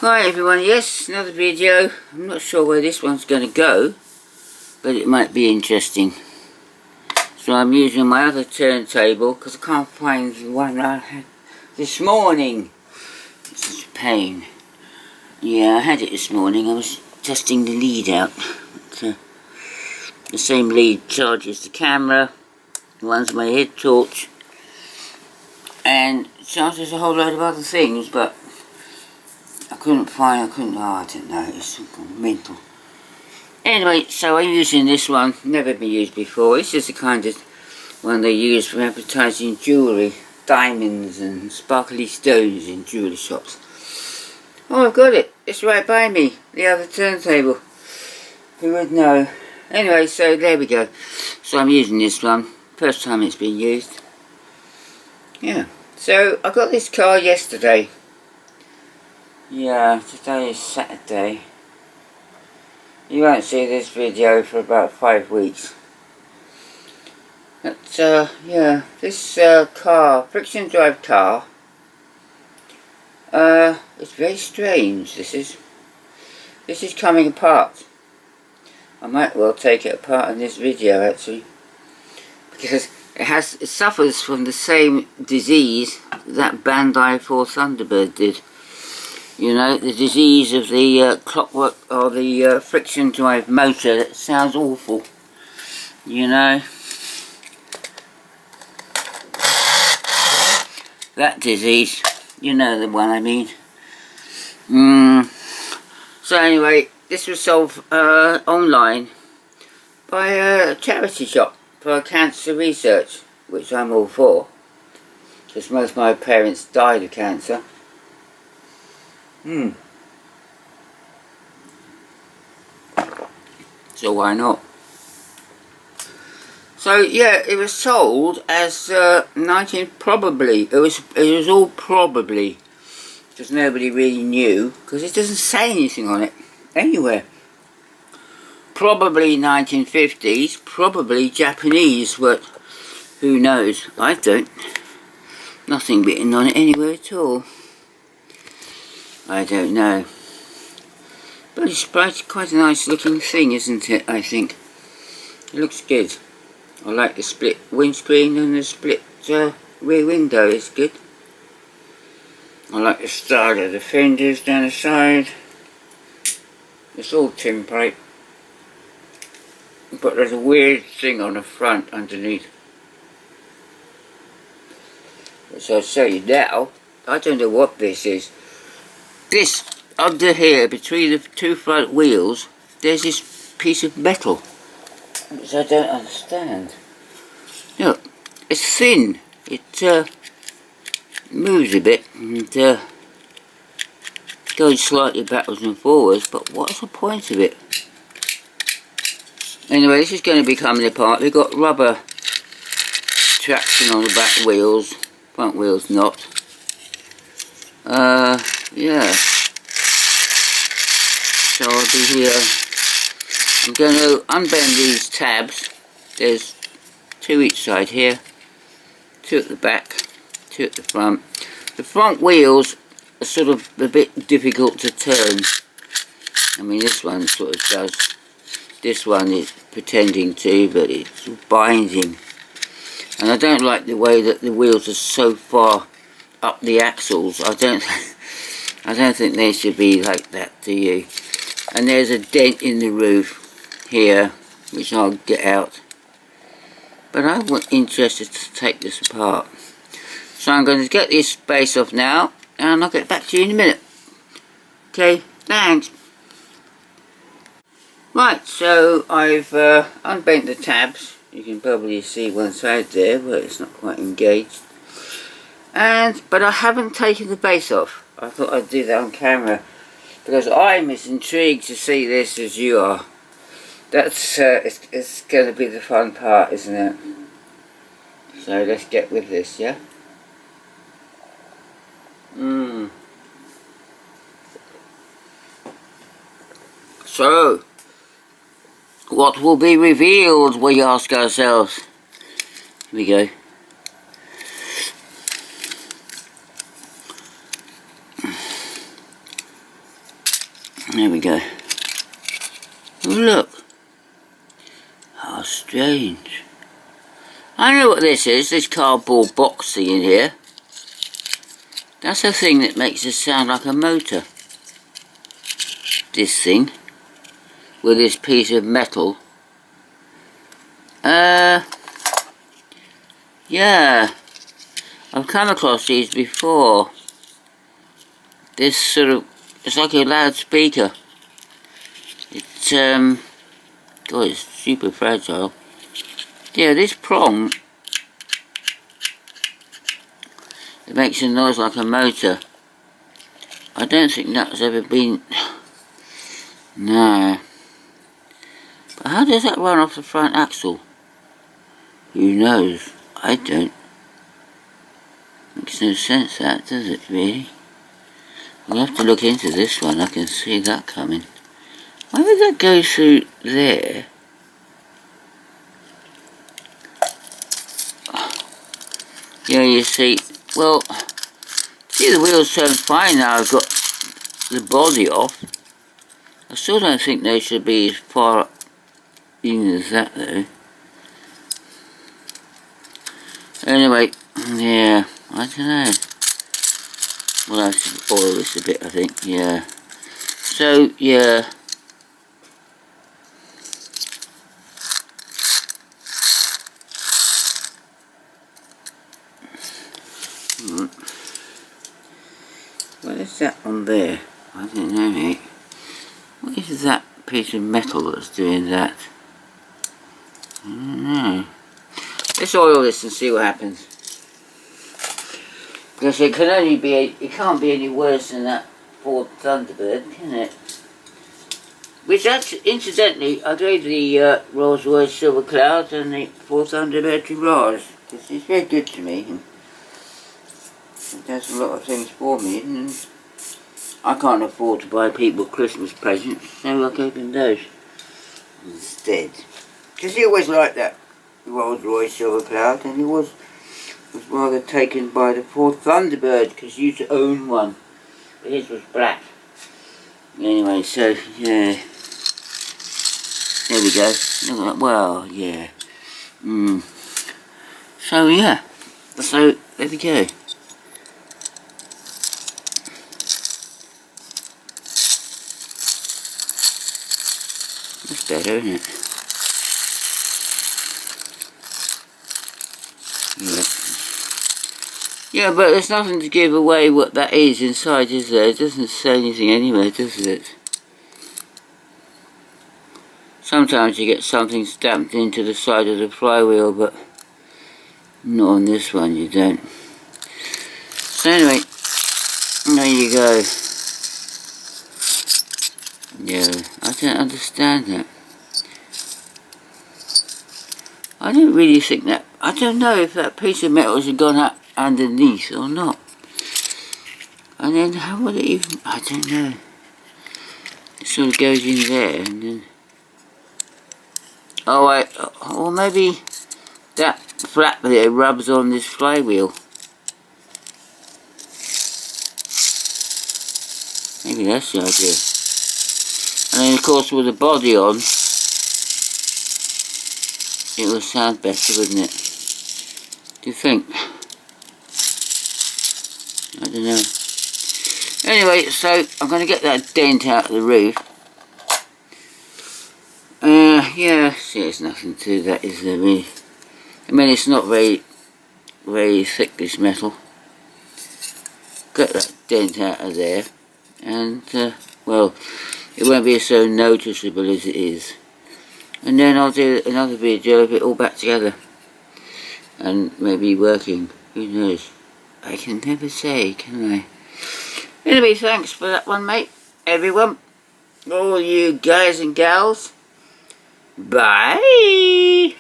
Right everyone, yes, another video. I'm not sure where this one's going to go, but it might be interesting. So I'm using my other turntable because I can't find the one I had this morning. This is a pain. Yeah, I had it this morning. I was testing the lead out. The same lead charges the camera, runs my head torch, and charges a whole load of other things, but I don't know, it's mental. Anyway, so I'm using this one, never been used before. This is the kind of one they use for advertising jewellery, diamonds and sparkly stones in jewellery shops. Oh, I've got it, it's right by me, the other turntable. Who would know? Anyway, so there we go. So I'm using this one, first time it's been used. Yeah, so I got this car yesterday. Yeah, today is Saturday. You won't see this video for about 5 weeks. But yeah, this car, friction drive car, it's very strange. This is coming apart. I might well take it apart in this video actually, because it suffers from the same disease that Bandai 4 Thunderbird did. You know, the disease of the clockwork or the friction drive motor. That sounds awful, you know. That disease, you know the one I mean. So anyway, this was sold online by a charity shop for cancer research, which I'm all for, because most of my parents died of cancer. So why not? So yeah, it was sold as probably it was all probably, because nobody really knew, because it doesn't say anything on it anywhere. Probably 1950s, probably Japanese, but who knows? I don't. Nothing written on it anywhere at all. I don't know. But it's quite a nice looking thing, isn't it, I think. It looks good. I like the split windscreen and the split rear window, it's good. I like the style of the fenders down the side. It's all tin plate. But there's a weird thing on the front underneath, which I'll show you now. I don't know what this is. This, under here, between the two front wheels, there's this piece of metal, which I don't understand. Look, it's thin. It moves a bit and goes slightly backwards and forwards, but what's the point of it? Anyway, this is going to be coming apart. They've got rubber traction on the back wheels, front wheels not. Yeah. So I'll be here. I'm going to unbend these tabs. There's 2 each side here, 2 at the back, 2 at the front. The front wheels are sort of a bit difficult to turn. I mean, this one sort of does. This one is pretending to, but it's binding. And I don't like the way that the wheels are so far up the axles. I don't think they should be like that, do you? And there's a dent in the roof here, which I'll get out. But I'm interested to take this apart. So I'm going to get this space off now, and I'll get back to you in a minute. Okay, thanks. Right, so I've unbent the tabs. You can probably see one side there, but it's not quite engaged. But I haven't taken the base off. I thought I'd do that on camera, because I'm as intrigued to see this as you are. That's it's going to be the fun part, isn't it? So let's get with this, yeah? So, what will be revealed, we ask ourselves. Here we go. There we go. Oh, look. How strange. I know what this is, this cardboard box thing in here. That's the thing that makes it sound like a motor. This thing. With this piece of metal. Yeah. I've come across these before. This sort of, it's like a loudspeaker. It's, God, it's super fragile. Yeah, this prong, it makes a noise like a motor. I don't think that's ever been, no. But how does that run off the front axle? Who knows? I don't. Makes no sense that, does it really? We'll have to look into this one, I can see that coming. Why would that go through there? Yeah, you see, well, see the wheels turn fine now I've got the body off. I still don't think they should be as far in as that though. Anyway, yeah, I don't know. We'll have to oil this a bit, I think, yeah. So, yeah. What is that on there? I don't know, mate. What is that piece of metal that's doing that? I don't know. Let's oil this and see what happens. Because it can only be, it can't be any worse than that Ford Thunderbird, can it? Which actually, incidentally, I gave the Rolls Royce Silver Cloud and the Ford Thunderbird to Roz. Because he's very good to me. And he does a lot of things for me. And I can't afford to buy people Christmas presents, so I gave him those instead. Because he always liked that Rolls Royce Silver Cloud, and he was rather taken by the Ford Thunderbird because he used to own one, but his was black. Anyway, so yeah, there we go. Look at that. Well, yeah. So yeah, so there we go. That's better, isn't it? Yeah. Yeah, but there's nothing to give away what that is inside, is there? It doesn't say anything anywhere, does it? Sometimes you get something stamped into the side of the flywheel, but not on this one, you don't. So anyway, there you go. Yeah, I don't understand that. I don't really think that, I don't know if that piece of metal has gone up underneath or not. And then how would it even, I don't know. It sort of goes in there and then, oh wait, or maybe that flap there rubs on this flywheel. Maybe that's the idea. And then of course with the body on, it will sound better, wouldn't it? Do you think? I don't know. Anyway, so I'm going to get that dent out of the roof. Yeah, see, there's nothing to that, is there really? I mean, it's not very thick, this metal. Get that dent out of there, and, well, it won't be so noticeable as it is. And then I'll do another video of it all back together. And maybe working, who knows? I can never say, can I? Anyway, thanks for that one, mate. Everyone, all you guys and gals, bye!